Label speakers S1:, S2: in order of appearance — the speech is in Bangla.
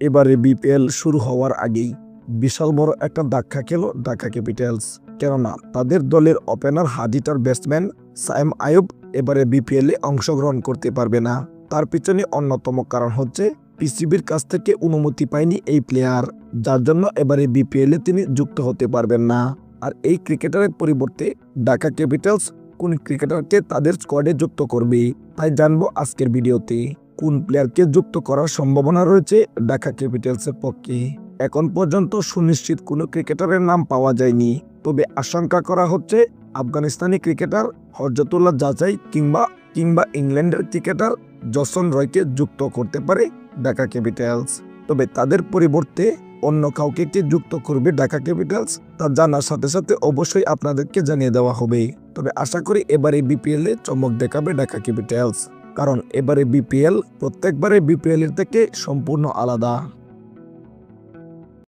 S1: এবারে বিপিএল শুরু হওয়ার আগেই বিশাল বড় একটা ধাক্কা খেল ঢাকা ক্যাপিটালস। কেননা তাদের দলের ওপেনার হাজিটার ব্যাটসম্যান সায়েম আইয়ুব এবারে বিপিএলে অংশগ্রহণ করতে পারবে না। তার পিছনে অন্যতম কারণ হচ্ছে পিসিবির কাছ থেকে অনুমতি পায়নি এই প্লেয়ার, যার জন্য এবারে বিপিএলে তিনি যুক্ত হতে পারবেন না। আর এই ক্রিকেটারের পরিবর্তে ঢাকা ক্যাপিটালস কোন ক্রিকেটারকে তাদের স্কোয়াডে যুক্ত করবে, তাই জানবো আজকের ভিডিওতে। কোন প্লেয়ারকে যুক্ত করার সম্ভাবনা রয়েছে ঢাকা ক্যাপিটালসের পক্ষে। এখন পর্যন্ত সুনিশ্চিত কোনো ক্রিকেটারের নাম পাওয়া যায়নি, তবে আশঙ্কা করা হচ্ছে আফগানিস্তানি ক্রিকেটার হরজতুল্লাহ জাজাই কিংবা ইংল্যান্ডের ক্রিকেটার জসন রয়কে যুক্ত করতে পারে ঢাকা ক্যাপিটালস। তবে তাদের পরিবর্তে অন্য কাউকে কে যুক্ত করবে ঢাকা ক্যাপিটালস তা জানার সাথে সাথে অবশ্যই আপনাদেরকে জানিয়ে দেওয়া হবে। তবে আশা করি এবারে বিপিএলে চমক দেখাবে ঢাকা ক্যাপিটালস, কারণ এবারে বিপিএল প্রত্যেকবারে বিপিএল এর থেকে সম্পূর্ণ আলাদা।